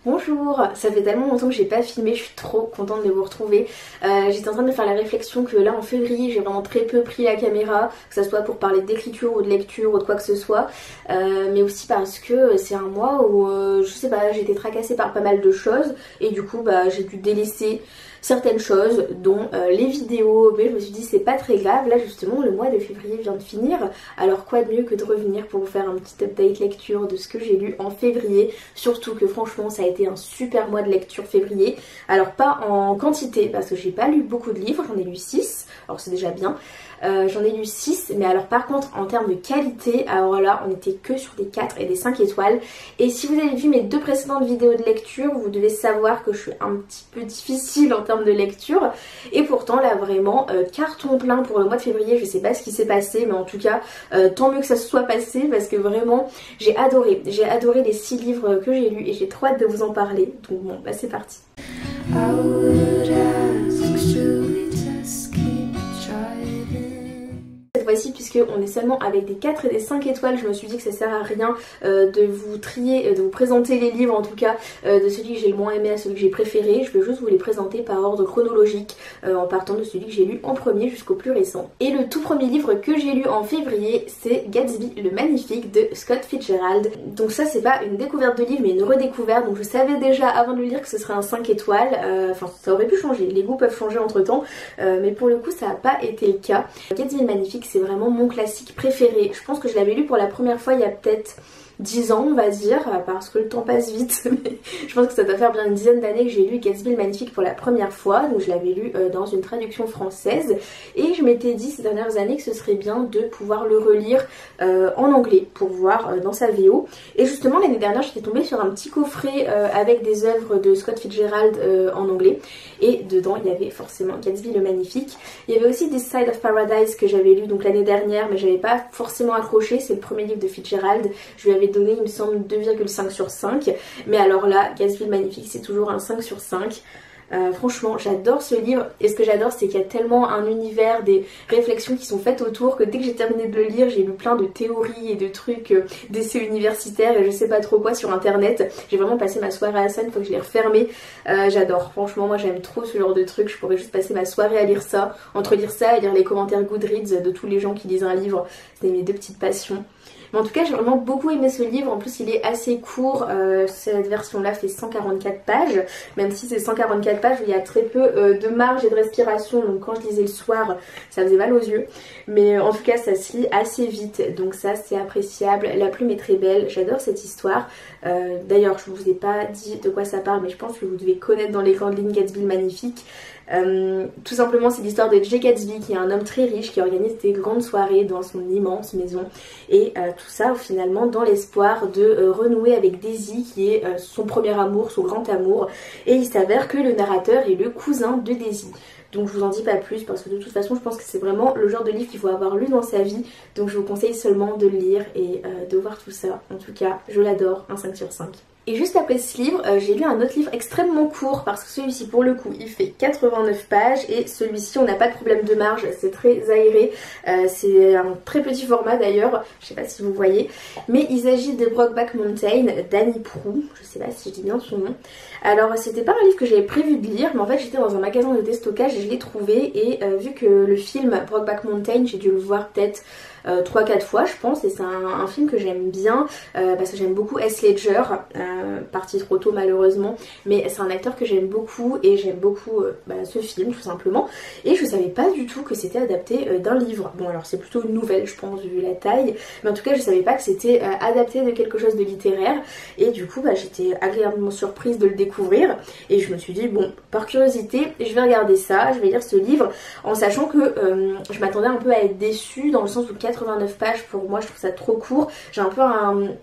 Bonjour, ça fait tellement longtemps que j'ai pas filmé, je suis trop contente de vous retrouver. J'étais en train de me faire la réflexion que là en février j'ai vraiment très peu pris la caméra, que ce soit pour parler d'écriture ou de lecture ou de quoi que ce soit, mais aussi parce que c'est un mois où je sais pas, j'ai été tracassée par pas mal de choses et du coup j'ai dû délaisser certaines choses dont les vidéos, mais je me suis dit c'est pas très grave. Là justement le mois de février vient de finir, alors quoi de mieux que de revenir pour vous faire un petit update lecture de ce que j'ai lu en février, surtout que franchement ça a été un super mois de lecture février. Alors pas en quantité parce que j'ai pas lu beaucoup de livres, j'en ai lu 6, alors c'est déjà bien. J'en ai lu 6, mais alors par contre en termes de qualité, alors là on était que sur des 4 et des 5 étoiles. Et si vous avez vu mes deux précédentes vidéos de lecture, vous devez savoir que je suis un petit peu difficile en termes de lecture. Et pourtant là vraiment carton plein pour le mois de février. Je sais pas ce qui s'est passé, mais en tout cas tant mieux que ça se soit passé, parce que vraiment j'ai adoré les 6 livres que j'ai lus et j'ai trop hâte de vous en parler. Donc bon bah c'est parti. Cette fois-ci, puisque on est seulement avec des 4 et des 5 étoiles, je me suis dit que ça sert à rien de vous trier, de vous présenter les livres en tout cas, de celui que j'ai le moins aimé à celui que j'ai préféré. Je vais juste vous les présenter par ordre chronologique, en partant de celui que j'ai lu en premier jusqu'au plus récent. Et le tout premier livre que j'ai lu en février, c'est Gatsby le Magnifique de Scott Fitzgerald. Donc ça c'est pas une découverte de livre mais une redécouverte, donc je savais déjà avant de le lire que ce serait un 5 étoiles, enfin ça aurait pu changer, les goûts peuvent changer entre temps, mais pour le coup ça n'a pas été le cas. Gatsby le Magnifique c'est vraiment mon classique préféré. Je pense que je l'avais lu pour la première fois il y a peut-être 10 ans on va dire, parce que le temps passe vite, mais je pense que ça doit faire bien une dizaine d'années que j'ai lu Gatsby le Magnifique pour la première fois. Donc je l'avais lu dans une traduction française et je m'étais dit ces dernières années que ce serait bien de pouvoir le relire en anglais pour voir dans sa VO. Et justement l'année dernière j'étais tombée sur un petit coffret avec des œuvres de Scott Fitzgerald en anglais, et dedans il y avait forcément Gatsby le Magnifique. Il y avait aussi This Side of Paradise que j'avais lu donc l'année dernière, mais j'avais pas forcément accroché, c'est le premier livre de Fitzgerald, je lui avais donné il me semble 2,5 sur 5, mais alors là Gatsby le Magnifique c'est toujours un 5 sur 5. Franchement j'adore ce livre, et ce que j'adore c'est qu'il y a tellement un univers, des réflexions qui sont faites autour, que dès que j'ai terminé de le lire j'ai lu plein de théories et de trucs d'essais universitaires et je sais pas trop quoi sur internet. J'ai vraiment passé ma soirée à ça une fois que je l'ai refermé. J'adore, franchement moi j'aime trop ce genre de trucs, je pourrais juste passer ma soirée à lire ça, entre lire ça et lire les commentaires Goodreads de tous les gens qui lisent un livre. C'est mes deux petites passions. Mais en tout cas j'ai vraiment beaucoup aimé ce livre, en plus il est assez court, cette version là fait 144 pages, même si c'est 144 pages où il y a très peu de marge et de respiration, donc quand je lisais le soir ça faisait mal aux yeux, mais en tout cas ça se lit assez vite, donc ça c'est appréciable. La plume est très belle, j'adore cette histoire. D'ailleurs je vous ai pas dit de quoi ça parle, mais je pense que vous devez connaître dans les grandes lignes Gatsby le Magnifique. Tout simplement c'est l'histoire de Jay Gatsby, qui est un homme très riche qui organise des grandes soirées dans son immense maison, et tout ça finalement dans l'espoir de renouer avec Daisy qui est son premier amour, son grand amour, et il s'avère que le narrateur est le cousin de Daisy. Donc je vous en dis pas plus parce que de toute façon je pense que c'est vraiment le genre de livre qu'il faut avoir lu dans sa vie, donc je vous conseille seulement de le lire et de voir tout ça. En tout cas je l'adore, un 5 sur 5. Et juste après ce livre, j'ai lu un autre livre extrêmement court, parce que celui-ci pour le coup il fait 89 pages et celui-ci on n'a pas de problème de marge, c'est très aéré, c'est un très petit format d'ailleurs, je sais pas si vous voyez, mais il s'agit de Brokeback Mountain d'Annie Proulx, je sais pas si je dis bien son nom. Alors c'était pas un livre que j'avais prévu de lire, mais en fait j'étais dans un magasin de déstockage et je l'ai trouvé, et vu que le film Brokeback Mountain j'ai dû le voir peut-être 3-4 fois je pense, et c'est un film que j'aime bien parce que j'aime beaucoup Heath Ledger, parti trop tôt malheureusement, mais c'est un acteur que j'aime beaucoup et j'aime beaucoup ce film tout simplement, et je savais pas du tout que c'était adapté d'un livre. Bon alors c'est plutôt une nouvelle je pense vu la taille, mais en tout cas je savais pas que c'était adapté de quelque chose de littéraire, et du coup j'étais agréablement surprise de le découvrir, et je me suis dit bon par curiosité je vais regarder ça, je vais lire ce livre, en sachant que je m'attendais un peu à être déçue dans le sens où 89 pages pour moi je trouve ça trop court. J'ai un peu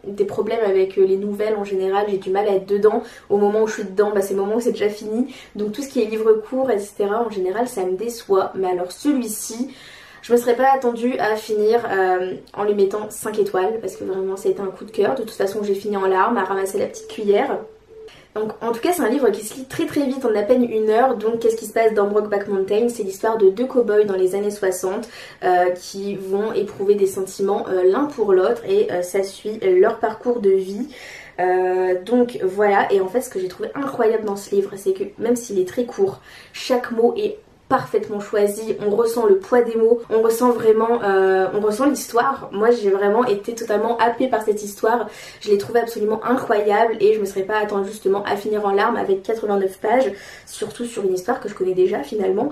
des problèmes avec les nouvelles en général, j'ai du mal à être dedans. Au moment où je suis dedans, c'est le moment où c'est déjà fini. Donc tout ce qui est livre court, etc. en général ça me déçoit. Mais alors celui-ci, je me serais pas attendue à finir en lui mettant 5 étoiles, parce que vraiment ça a été un coup de cœur. De toute façon j'ai fini en larmes à ramasser la petite cuillère. Donc en tout cas c'est un livre qui se lit très très vite en à peine 1 heure. Donc qu'est-ce qui se passe dans Brokeback Mountain? C'est l'histoire de deux cow-boys dans les années 60 qui vont éprouver des sentiments l'un pour l'autre, et ça suit leur parcours de vie. Donc voilà, et en fait ce que j'ai trouvé incroyable dans ce livre, c'est que même s'il est très court, chaque mot est parfaitement choisi, on ressent le poids des mots, on ressent vraiment, on ressent l'histoire. Moi j'ai vraiment été totalement happée par cette histoire, je l'ai trouvée absolument incroyable et je me serais pas attendue justement à finir en larmes avec 89 pages, surtout sur une histoire que je connais déjà finalement.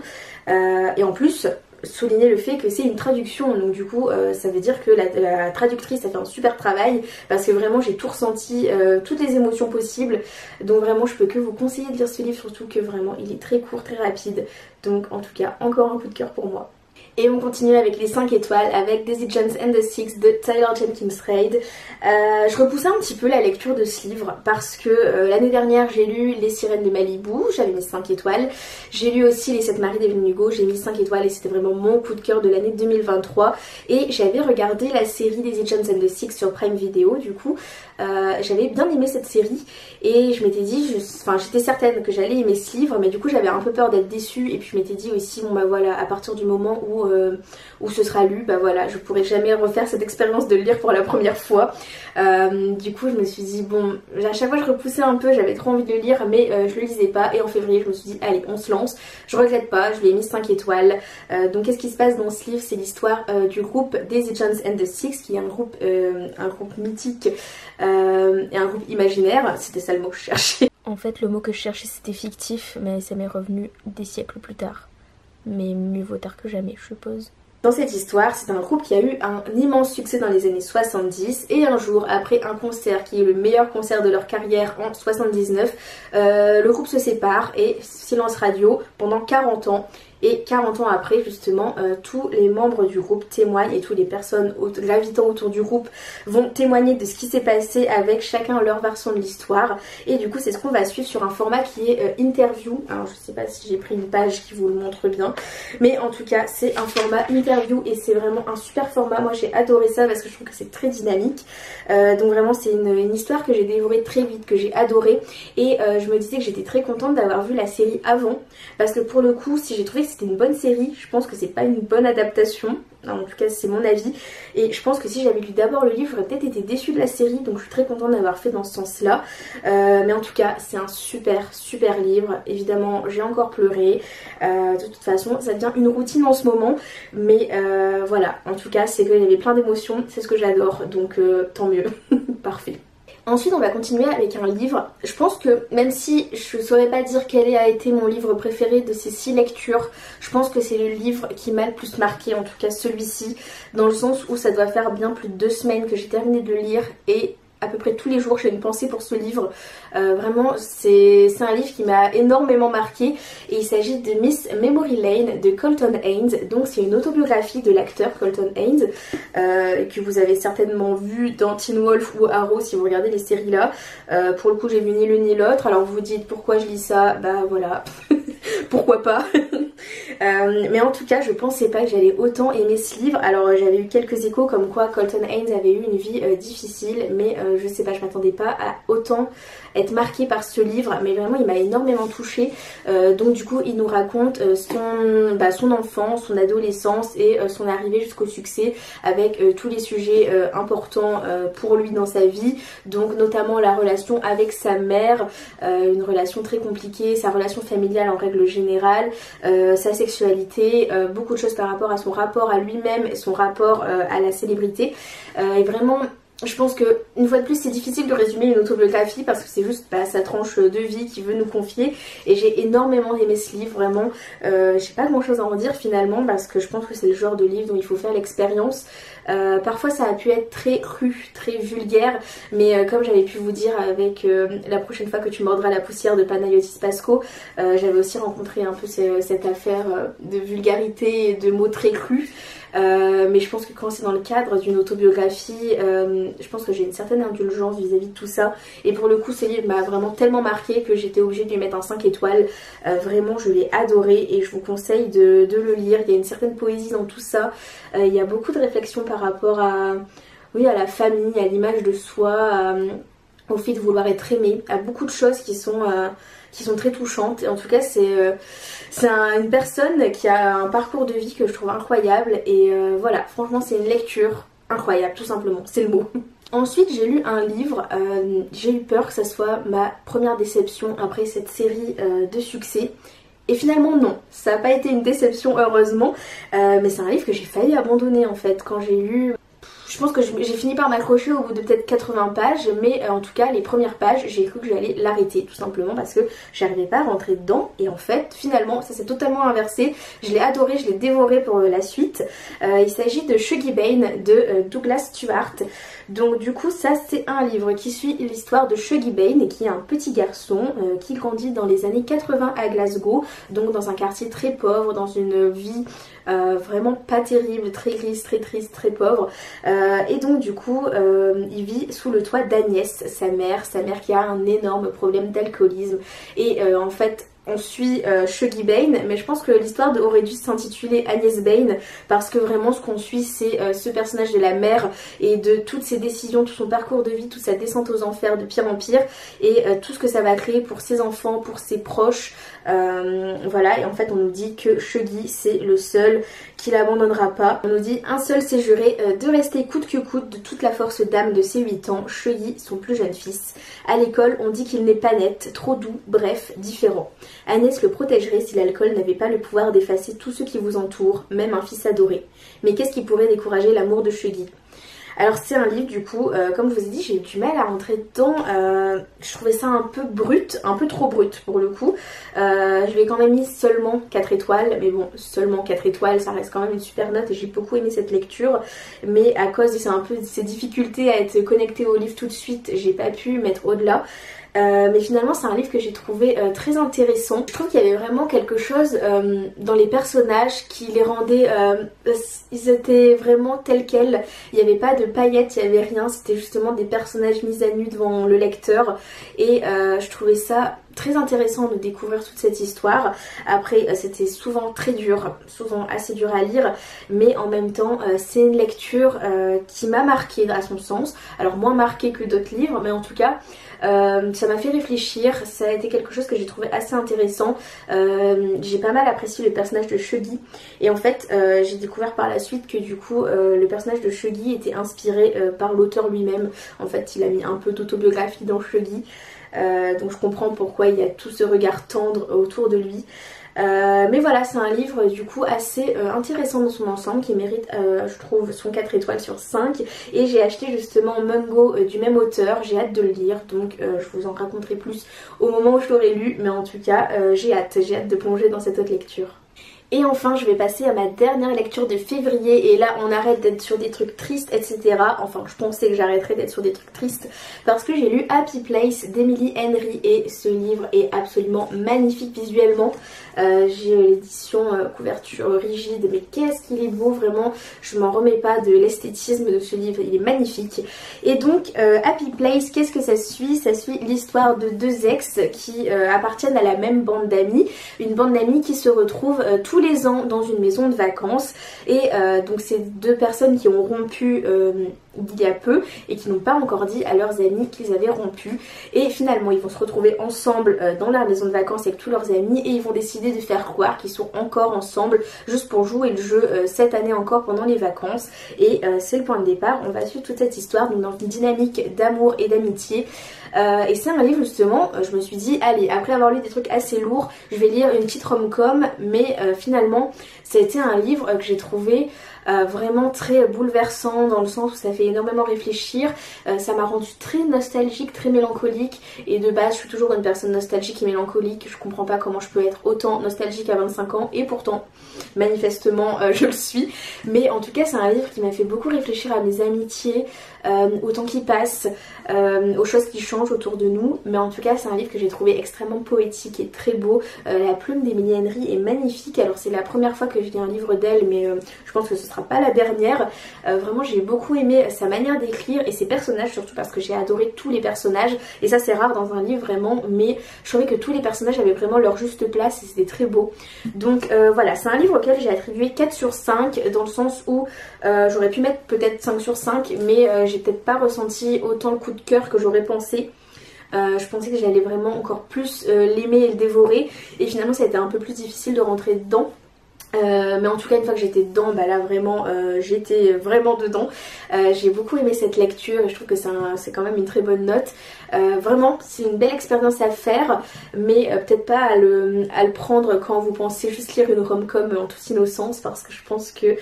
Et en plus, souligner le fait que c'est une traduction, donc du coup ça veut dire que la traductrice a fait un super travail parce que vraiment j'ai tout ressenti, toutes les émotions possibles, donc vraiment je peux que vous conseiller de lire ce livre, surtout que vraiment il est très court, très rapide, donc en tout cas encore un coup de cœur pour moi. Et on continue avec les 5 étoiles avec Daisy Jones and the Six de Taylor Jenkins Reid. Je repoussais un petit peu la lecture de ce livre parce que l'année dernière j'ai lu Les Sirènes de Malibu, j'avais mis 5 étoiles. J'ai lu aussi Les 7 maris d'Evelyn Hugo, j'ai mis 5 étoiles et c'était vraiment mon coup de cœur de l'année 2023. Et j'avais regardé la série Daisy Jones and the Six sur Prime Video du coup. J'avais bien aimé cette série et je m'étais dit, j'étais certaine que j'allais aimer ce livre, mais du coup j'avais un peu peur d'être déçue et puis je m'étais dit aussi, bon bah voilà, à partir du moment où ce sera lu, bah voilà, je pourrai jamais refaire cette expérience de le lire pour la première fois. Du coup je me suis dit, bon, à chaque fois je repoussais un peu, j'avais trop envie de le lire mais je le lisais pas, et en février je me suis dit, allez on se lance, je regrette pas, je lui ai mis 5 étoiles. Donc qu'est-ce qui se passe dans ce livre? C'est l'histoire du groupe Daisy Jones and the Six, qui est un groupe mythique et un groupe imaginaire, c'était ça le mot que je cherchais. En fait le mot que je cherchais c'était fictif, mais ça m'est revenu des siècles plus tard. Mais mieux vaut tard que jamais, je suppose. Dans cette histoire, c'est un groupe qui a eu un immense succès dans les années 70 et un jour, après un concert qui est le meilleur concert de leur carrière en 79, le groupe se sépare et silence radio pendant 40 ans. Et 40 ans après, justement, tous les membres du groupe témoignent et toutes les personnes gravitant autour du groupe vont témoigner de ce qui s'est passé avec chacun leur version de l'histoire. Et du coup, c'est ce qu'on va suivre sur un format qui est interview. Alors, je sais pas si j'ai pris une page qui vous le montre bien, mais en tout cas, c'est un format interview et c'est vraiment un super format. Moi, j'ai adoré ça parce que je trouve que c'est très dynamique. Donc vraiment, c'est une histoire que j'ai dévorée très vite, que j'ai adorée. Et je me disais que j'étais très contente d'avoir vu la série avant parce que pour le coup, si j'ai trouvé que c'était une bonne série, je pense que c'est pas une bonne adaptation, en tout cas c'est mon avis, et je pense que si j'avais lu d'abord le livre, j'aurais peut-être été déçue de la série, donc je suis très contente d'avoir fait dans ce sens là. Mais en tout cas c'est un super livre, évidemment j'ai encore pleuré, de toute façon ça devient une routine en ce moment, mais voilà, en tout cas c'est qu'il y avait plein d'émotions, c'est ce que j'adore, donc tant mieux. Parfait. Ensuite on va continuer avec un livre, je pense que même si je ne saurais pas dire quel a été mon livre préféré de ces 6 lectures, je pense que c'est le livre qui m'a le plus marqué, en tout cas celui-ci, dans le sens où ça doit faire bien plus de 2 semaines que j'ai terminé de le lire et à peu près tous les jours j'ai une pensée pour ce livre. Vraiment c'est un livre qui m'a énormément marqué et il s'agit de Miss Memory Lane de Colton Haynes. Donc c'est une autobiographie de l'acteur Colton Haynes que vous avez certainement vu dans Teen Wolf ou Arrow si vous regardez les séries là. Pour le coup j'ai vu ni l'une ni l'autre, alors vous vous dites pourquoi je lis ça, bah voilà. Pourquoi pas. Mais en tout cas je pensais pas que j'allais autant aimer ce livre. Alors j'avais eu quelques échos comme quoi Colton Haynes avait eu une vie difficile, mais je sais pas, je m'attendais pas à autant être marquée par ce livre, mais vraiment il m'a énormément touchée. Donc du coup il nous raconte son enfance, son adolescence et son arrivée jusqu'au succès avec tous les sujets importants pour lui dans sa vie, donc notamment la relation avec sa mère, une relation très compliquée, sa relation familiale en règle générale, sa sexualité, beaucoup de choses par rapport à son rapport à lui-même et son rapport à la célébrité, et vraiment je pense que une fois de plus c'est difficile de résumer une autobiographie parce que c'est juste sa tranche de vie qu'il veut nous confier, et j'ai énormément aimé ce livre, vraiment j'ai pas grand chose à en dire finalement parce que je pense que c'est le genre de livre dont il faut faire l'expérience. Parfois ça a pu être très cru, très vulgaire, mais comme j'avais pu vous dire avec La prochaine fois que tu mordras la poussière de Panayotis Pasco, j'avais aussi rencontré un peu cette affaire de vulgarité et de mots très crus. Mais je pense que quand c'est dans le cadre d'une autobiographie, je pense que j'ai une certaine indulgence vis-à-vis de tout ça, et pour le coup ce livre m'a vraiment tellement marqué que j'étais obligée de lui mettre un 5 étoiles. Vraiment je l'ai adoré et je vous conseille de le lire. Il y a une certaine poésie dans tout ça, il y a beaucoup de réflexions par rapport à la famille, à l'image de soi, au fait de vouloir être aimé, à beaucoup de choses qui sont très touchantes. Et en tout cas c'est une personne qui a un parcours de vie que je trouve incroyable, et voilà, franchement c'est une lecture incroyable tout simplement, c'est le mot. Ensuite j'ai lu un livre, j'ai eu peur que ça soit ma première déception après cette série de succès. Et finalement non, ça n'a pas été une déception heureusement, mais c'est un livre que j'ai failli abandonner en fait quand j'ai lu. Je pense que j'ai fini par m'accrocher au bout de peut-être 80 pages, mais en tout cas les premières pages j'ai cru que j'allais l'arrêter tout simplement parce que j'arrivais pas à rentrer dedans, et en fait finalement ça s'est totalement inversé, je l'ai adoré, je l'ai dévoré pour la suite. Il s'agit de Shuggie Bain de Douglas Stuart. Donc du coup ça c'est un livre qui suit l'histoire de Shuggie Bain, qui est un petit garçon qui grandit dans les années 80 à Glasgow, donc dans un quartier très pauvre, dans une vie vraiment pas terrible, très grise, très triste, très pauvre, et donc du coup il vit sous le toit d'Agnès, sa mère qui a un énorme problème d'alcoolisme, et en fait on suit Shuggie Bain, mais je pense que l'histoire aurait dû s'intituler Agnès Bain, parce que vraiment ce qu'on suit c'est ce personnage de la mère et de toutes ses décisions, tout son parcours de vie, toute sa descente aux enfers de pire en pire, et tout ce que ça va créer pour ses enfants, pour ses proches, voilà. Et en fait on nous dit que Shuggie c'est le seul qui l'abandonnera pas. On nous dit un seul s'est juré de rester coûte que coûte de toute la force d'âme de ses 8 ans, Shuggie, son plus jeune fils. À l'école on dit qu'il n'est pas net, trop doux, bref, différent. Agnès le protégerait si l'alcool n'avait pas le pouvoir d'effacer tous ceux qui vous entourent, même un fils adoré. Mais qu'est-ce qui pourrait décourager l'amour de Shuggie? Alors c'est un livre du coup, comme je vous ai dit, j'ai eu du mal à rentrer dedans, je trouvais ça un peu brut, un peu trop brut pour le coup. Je lui ai quand même mis seulement 4 étoiles, mais bon, seulement 4 étoiles, ça reste quand même une super note et j'ai beaucoup aimé cette lecture. Mais à cause de ces difficultés à être connectée au livre tout de suite, j'ai pas pu mettre au-delà. Mais finalement c'est un livre que j'ai trouvé très intéressant. Je trouve qu'il y avait vraiment quelque chose dans les personnages qui les rendait, ils étaient vraiment tels quels, il n'y avait pas de paillettes, il n'y avait rien, c'était justement des personnages mis à nu devant le lecteur, et je trouvais ça très intéressant de découvrir toute cette histoire. Après c'était souvent très dur, souvent assez dur à lire, mais en même temps c'est une lecture qui m'a marquée à son sens, alors moins marquée que d'autres livres, mais en tout cas ça m'a fait réfléchir, ça a été quelque chose que j'ai trouvé assez intéressant. J'ai pas mal apprécié le personnage de Shuggie, et en fait j'ai découvert par la suite que du coup le personnage de Shuggie était inspiré par l'auteur lui-même. En fait il a mis un peu d'autobiographie dans Shuggie, donc je comprends pourquoi il y a tout ce regard tendre autour de lui. Mais voilà, c'est un livre du coup assez intéressant dans son ensemble, qui mérite je trouve son 4 étoiles sur 5, et j'ai acheté justement Mungo du même auteur, j'ai hâte de le lire, donc je vous en raconterai plus au moment où je l'aurai lu, mais en tout cas j'ai hâte de plonger dans cette autre lecture. Et enfin je vais passer à ma dernière lecture de février, et là on arrête d'être sur des trucs tristes etc. Enfin je pensais que j'arrêterais d'être sur des trucs tristes, parce que j'ai lu Happy Place d'Emily Henry, et ce livre est absolument magnifique visuellement. J'ai l'édition couverture rigide, mais qu'est-ce qu'il est beau, vraiment je m'en remets pas de l'esthétisme de ce livre, il est magnifique. Et donc Happy Place, qu'est-ce que ça suit? Ça suit l'histoire de deux ex qui appartiennent à la même bande d'amis, une bande d'amis qui se retrouvent tous les ans dans une maison de vacances, et donc c'est deux personnes qui ont rompu il y a peu et qui n'ont pas encore dit à leurs amis qu'ils avaient rompu, et finalement ils vont se retrouver ensemble dans leur maison de vacances avec tous leurs amis, et ils vont décider de faire croire qu'ils sont encore ensemble juste pour jouer le jeu cette année encore pendant les vacances, et c'est le point de départ. On va suivre toute cette histoire donc dans une dynamique d'amour et d'amitié. Et c'est un livre justement, je me suis dit allez, après avoir lu des trucs assez lourds, je vais lire une petite rom-com, mais finalement ça a été un livre que j'ai trouvé vraiment très bouleversant, dans le sens où ça fait énormément réfléchir. Ça m'a rendu très nostalgique, très mélancolique, et de base je suis toujours une personne nostalgique et mélancolique, je comprends pas comment je peux être autant nostalgique à 25 ans, et pourtant manifestement je le suis. Mais en tout cas c'est un livre qui m'a fait beaucoup réfléchir à mes amitiés, au temps qui passe, aux choses qui changent autour de nous. Mais en tout cas c'est un livre que j'ai trouvé extrêmement poétique et très beau. La plume d'Emily Henry est magnifique, alors c'est la première fois que je lis un livre d'elle, mais je pense que ce sera pas la dernière. Vraiment j'ai beaucoup aimé sa manière d'écrire et ses personnages, surtout parce que j'ai adoré tous les personnages, et ça c'est rare dans un livre vraiment, mais je trouvais que tous les personnages avaient vraiment leur juste place et c'était très beau. Donc voilà, c'est un livre auquel j'ai attribué 4 sur 5, dans le sens où j'aurais pu mettre peut-être 5 sur 5, mais j'ai peut-être pas ressenti autant le coup de cœur que j'aurais pensé. Je pensais que j'allais vraiment encore plus l'aimer et le dévorer, et finalement ça a été un peu plus difficile de rentrer dedans. Mais en tout cas une fois que j'étais dedans, bah là vraiment j'étais vraiment dedans. J'ai beaucoup aimé cette lecture et je trouve que c'est quand même une très bonne note. Vraiment c'est une belle expérience à faire, mais peut-être pas à le prendre quand vous pensez juste lire une rom-com en toute innocence, parce que je pense que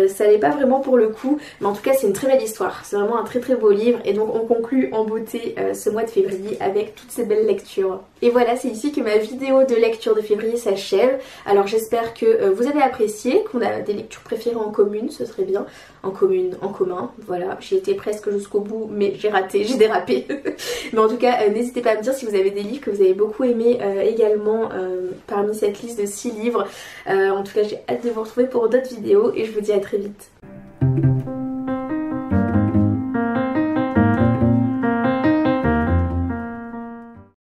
ça n'est pas vraiment pour le coup. Mais en tout cas c'est une très belle histoire, c'est vraiment un très très beau livre, et donc on conclut en beauté ce mois de février avec toutes ces belles lectures. Et voilà, c'est ici que ma vidéo de lecture de février s'achève. Alors j'espère que vous avez apprécié, qu'on a des lectures préférées en commune, ce serait bien. En commun, voilà. J'ai été presque jusqu'au bout, mais j'ai raté, j'ai dérapé. Mais en tout cas, n'hésitez pas à me dire si vous avez des livres que vous avez beaucoup aimés également parmi cette liste de 6 livres. En tout cas, j'ai hâte de vous retrouver pour d'autres vidéos et je vous dis à très vite.